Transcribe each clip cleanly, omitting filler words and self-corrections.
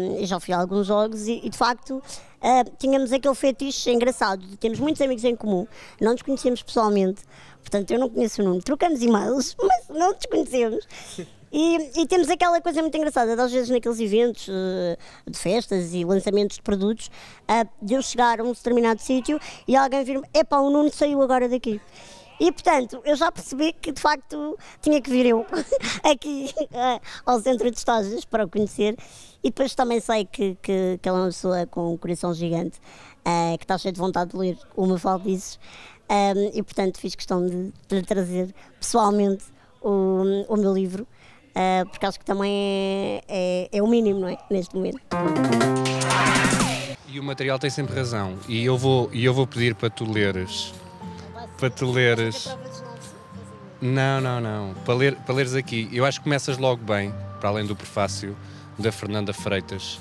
Eu já fui a alguns jogos e de facto tínhamos aquele fetiche engraçado, temos muitos amigos em comum, não nos conhecemos pessoalmente, portanto eu não conheço o Nuno, trocamos e-mails, mas não nos conhecemos. E temos aquela coisa muito engraçada, de às vezes naqueles eventos de festas e lançamentos de produtos, de eu chegar a um determinado sítio e alguém vir-me, epá, o Nuno saiu agora daqui. E, portanto, eu já percebi que, de facto, tinha que vir eu aqui ao centro de estágios para o conhecer. E depois também sei que ela é uma pessoa com um coração gigante, que está cheio de vontade de ler o Mafaldices. E, portanto, fiz questão de lhe trazer pessoalmente o meu livro, porque acho que também é o mínimo, não é? Neste momento. E o material tem sempre razão. E eu vou pedir para tu leres. Para tu leres. Não. Para leres aqui. Eu acho que começas logo bem, para além do prefácio da Fernanda Freitas.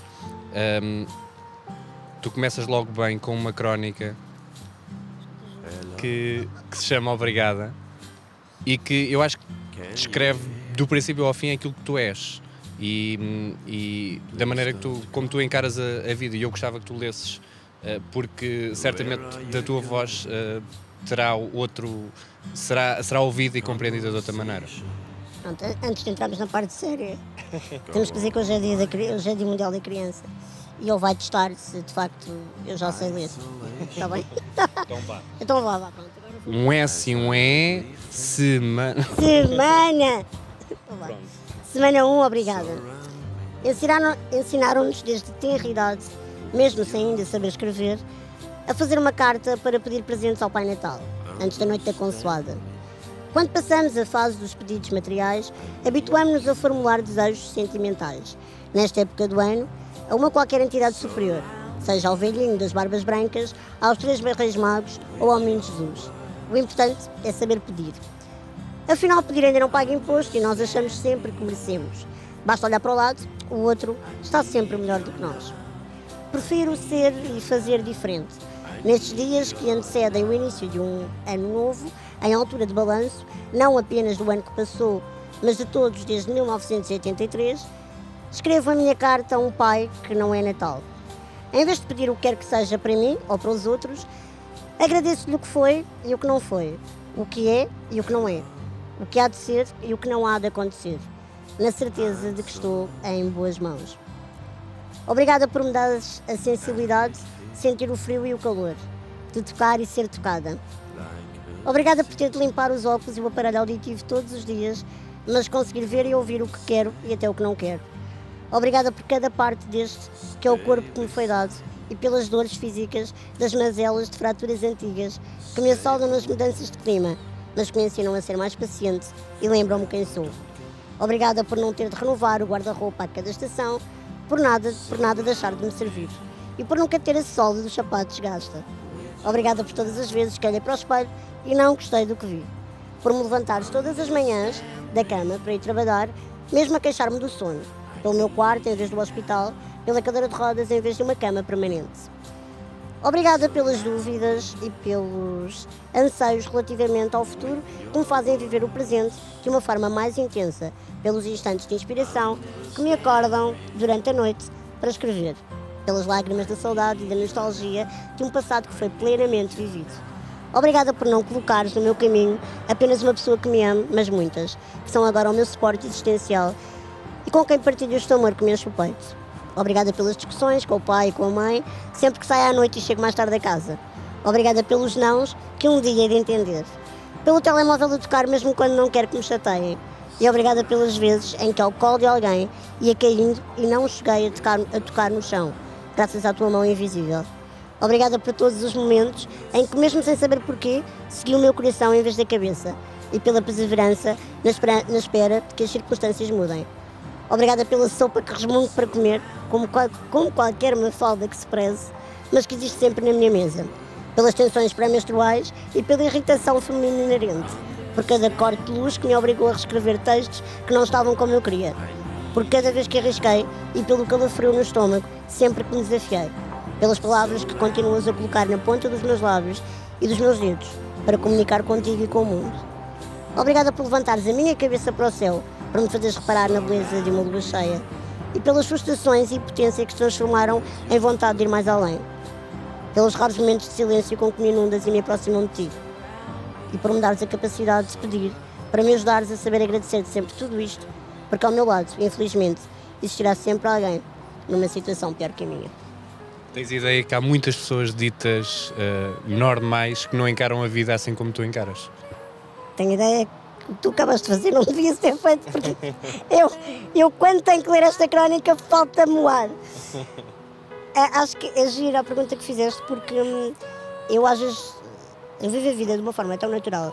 Tu começas logo bem com uma crónica que se chama Obrigada e que eu acho que descreve do princípio ao fim aquilo que tu és e da maneira que como tu encaras a vida. E eu gostava que tu lesses, porque certamente da tua voz será ouvida e compreendida de outra maneira. Pronto, antes de entrarmos na parte séria, temos que dizer que hoje é Dia Mundial da Criança e ele vai testar se de facto eu já sei ler. Está bem? Então vá. Então vá, pronto. Um S e um E, semana. Semana 1, obrigada. Ensinaram-nos desde tenra idade, mesmo sem ainda saber escrever, a fazer uma carta para pedir presentes ao Pai Natal, antes da noite da Consoada. Quando passamos a fase dos pedidos materiais, habituamos-nos a formular desejos sentimentais, nesta época do ano, a uma qualquer entidade superior, seja ao velhinho das barbas brancas, aos 3 Reis Magos ou ao Menino Jesus. O importante é saber pedir. Afinal, pedir ainda não paga imposto e nós achamos sempre que merecemos. Basta olhar para o lado, o outro está sempre melhor do que nós. Prefiro ser e fazer diferente. Nestes dias que antecedem o início de um ano novo, em altura de balanço, não apenas do ano que passou, mas de todos desde 1983, escrevo a minha carta a um pai que não é Natal. Em vez de pedir o que quer que seja para mim ou para os outros, agradeço-lhe o que foi e o que não foi, o que é e o que não é, o que há de ser e o que não há de acontecer, na certeza de que estou em boas mãos. Obrigada por me dar a sensibilidade de sentir o frio e o calor, de tocar e ser tocada. Obrigada por ter de limpar os óculos e o aparelho auditivo todos os dias, mas conseguir ver e ouvir o que quero e até o que não quero. Obrigada por cada parte deste, que é o corpo que me foi dado, e pelas dores físicas das mazelas de fraturas antigas que me assoldam nas mudanças de clima, mas que me ensinam a ser mais paciente e lembram-me quem sou. Obrigada por não ter de renovar o guarda-roupa a cada estação, por nada deixar de me servir, e por nunca ter a sola dos sapatos gasta. Obrigada por todas as vezes que olhei para o espelho e não gostei do que vi. Por me levantares todas as manhãs da cama para ir trabalhar, mesmo a queixar-me do sono, pelo meu quarto em vez do hospital, pela cadeira de rodas em vez de uma cama permanente. Obrigada pelas dúvidas e pelos anseios relativamente ao futuro que me fazem viver o presente de uma forma mais intensa, pelos instantes de inspiração que me acordam durante a noite para escrever, pelas lágrimas da saudade e da nostalgia de um passado que foi plenamente vivido. Obrigada por não colocares no meu caminho apenas uma pessoa que me ama, mas muitas, que são agora o meu suporte existencial e com quem partilho este amor que me enche o peito. Obrigada pelas discussões com o pai e com a mãe, sempre que saio à noite e chego mais tarde a casa. Obrigada pelos nãos que um dia hei de entender. Pelo telemóvel a tocar mesmo quando não quero que me chateiem. E obrigada pelas vezes em que ao colo de alguém ia caindo e não cheguei a tocar no chão, graças à tua mão invisível. Obrigada por todos os momentos em que, mesmo sem saber porquê, segui o meu coração em vez da cabeça. E pela perseverança na espera de que as circunstâncias mudem. Obrigada pela sopa que resmungo para comer, como qualquer mafalda que se preze, mas que existe sempre na minha mesa. Pelas tensões pré-menstruais e pela irritação feminina inerente. Por cada corte de luz que me obrigou a reescrever textos que não estavam como eu queria. Por cada vez que arrisquei e pelo calafrio no estômago, sempre que me desafiei. Pelas palavras que continuas a colocar na ponta dos meus lábios e dos meus dedos para comunicar contigo e com o mundo. Obrigada por levantares a minha cabeça para o céu, para me fazeres reparar na beleza de uma lua cheia e pelas frustrações e potência que se transformaram em vontade de ir mais além. Pelos raros momentos de silêncio com que me inundas e me aproximam de ti. E por me dares a capacidade de pedir, para me ajudares a saber agradecer-te sempre tudo isto, porque ao meu lado, infelizmente, existirá sempre alguém numa situação pior que a minha. Tens ideia que há muitas pessoas ditas normais que não encaram a vida assim como tu encaras? Tenho ideia que o que tu acabas de fazer não devia ser feito, porque eu quando tenho que ler esta crónica, falta-me o ar. Acho que é gira a pergunta que fizeste, porque eu às vezes eu vivo a vida de uma forma tão natural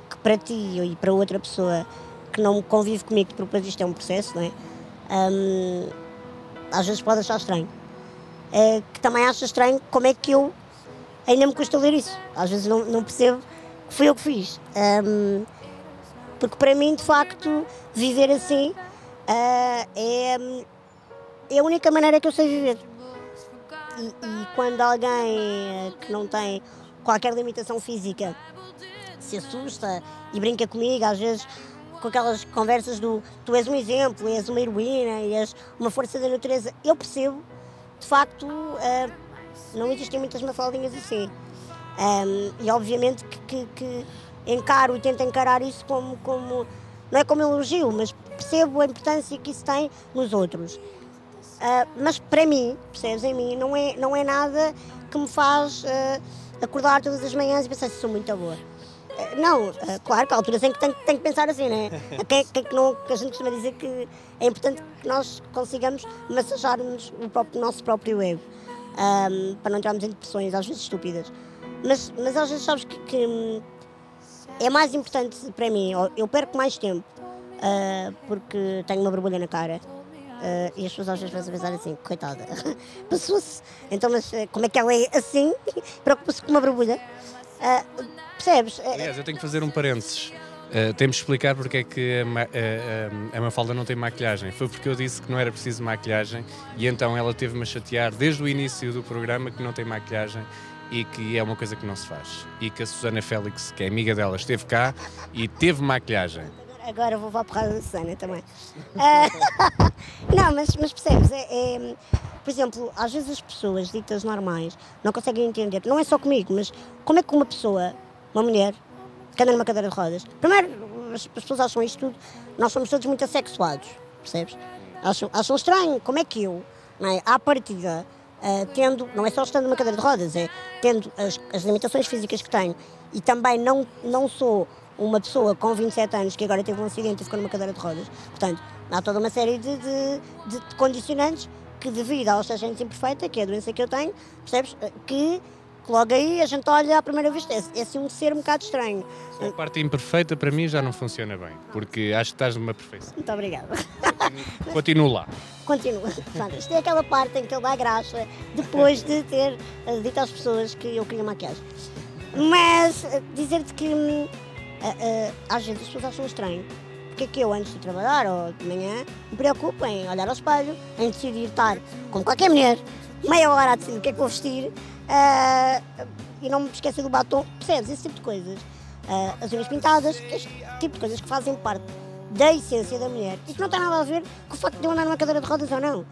que para ti e para outra pessoa que não convive comigo, porque depois isto é um processo, não é? Às vezes pode achar estranho. Que também acha estranho como é que eu ainda me custa ler isso. Às vezes não percebo que fui eu que fiz. Porque para mim, de facto, viver assim é a única maneira que eu sei viver. E quando alguém que não tem qualquer limitação física se assusta e brinca comigo, às vezes com aquelas conversas do tu és um exemplo, és uma heroína, és uma força da natureza, eu percebo, de facto, não existem muitas mafaldinhas assim. E obviamente que encaro e tento encarar isso como não é como elogio, mas percebo a importância que isso tem nos outros. Mas para mim, percebes, em mim, não é nada que me faz acordar todas as manhãs e pensar se sou muito boa. Não, claro que há alturas em que tenho que pensar assim, né? Que a gente costuma dizer que é importante que nós consigamos massajar-nos o nosso próprio ego, para não entrarmos em depressões, às vezes estúpidas. Mas às vezes sabes que é mais importante para mim, eu perco mais tempo porque tenho uma borbulha na cara. E as pessoas às vezes vão pensar assim, coitada, passou-se, então mas como é que ela é assim? Preocupa-se com uma borbulha. Percebes? Aliás, eu tenho que fazer um parênteses. Temos de explicar porque é que a Mafalda não tem maquilhagem. Foi porque eu disse que não era preciso maquilhagem e então ela teve-me a chatear desde o início do programa que não tem maquilhagem e que é uma coisa que não se faz. E que a Susana Félix, que é amiga dela, esteve cá e teve maquilhagem. Agora vou para a porrada da Susana também. Não, mas percebes? Por exemplo, às vezes as pessoas ditas normais não conseguem entender, não é só comigo, mas como é que uma pessoa, uma mulher, que anda numa cadeira de rodas, primeiro as pessoas acham isto tudo, nós somos todos muito assexuados, percebes? Acham estranho, como é que eu, não é, à partida, tendo, não é só estando numa cadeira de rodas, é tendo as limitações físicas que tenho e também não sou uma pessoa com 27 anos que agora teve um acidente e ficou numa cadeira de rodas. Portanto, há toda uma série de condicionantes que, devido à osteogénese imperfeita, que é a doença que eu tenho, percebes? Que logo aí a gente olha à primeira vista. É assim um ser um bocado estranho. A parte imperfeita para mim já não funciona bem, porque acho que estás numa perfeição. Muito obrigada. Continuo lá. Continua. Pronto, isto é aquela parte em que ele dá graça depois de ter dito às pessoas que eu queria maquiagem. Mas dizer-te que às vezes as pessoas acham estranho porque é que eu, antes de trabalhar ou de manhã, me preocupo em olhar ao espelho, em decidir estar, como qualquer mulher, meia hora a decidir o que é que vou vestir e não me esquecer do batom, percebes? Esse tipo de coisas. As unhas pintadas, este tipo de coisas que fazem parte da essência da mulher e que não tem nada a ver com o facto de eu andar numa cadeira de rodas ou não.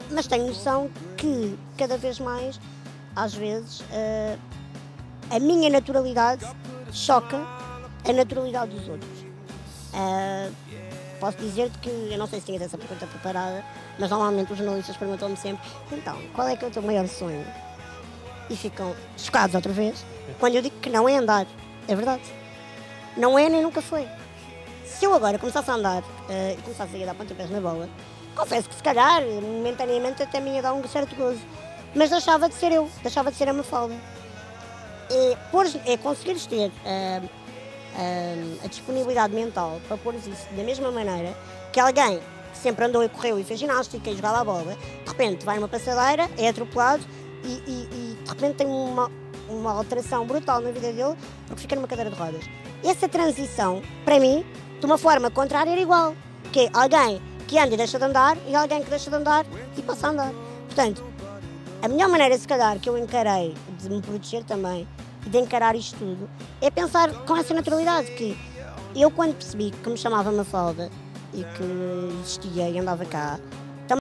Mas tenho noção que cada vez mais, às vezes, a minha naturalidade choca a naturalidade dos outros. Posso dizer-te que, eu não sei se tinhas essa pergunta preparada, mas normalmente os jornalistas perguntam-me sempre, então, qual é que é o teu maior sonho? E ficam chocados outra vez, quando eu digo que não é andar. É verdade. Não é nem nunca foi. Se eu agora começasse a andar e começasse a dar pontapés na bola, confesso que se calhar, momentaneamente, até me ia dar um certo gozo. Mas deixava de ser eu, deixava de ser a Mafalda. Conseguires ter a disponibilidade mental para pôr isso da mesma maneira que alguém que sempre andou e correu e fez ginástica e jogava a bola, de repente vai numa passadeira, é atropelado e de repente tem uma alteração brutal na vida dele porque fica numa cadeira de rodas. Essa transição, para mim, de uma forma contrária, era igual, que é alguém que anda e deixa de andar e alguém que deixa de andar e passa a andar. Portanto, a melhor maneira, se calhar, que eu encarei de me proteger também e de encarar isto tudo é pensar com essa naturalidade que eu, quando percebi que me chamava Mafalda, e que existia e andava cá.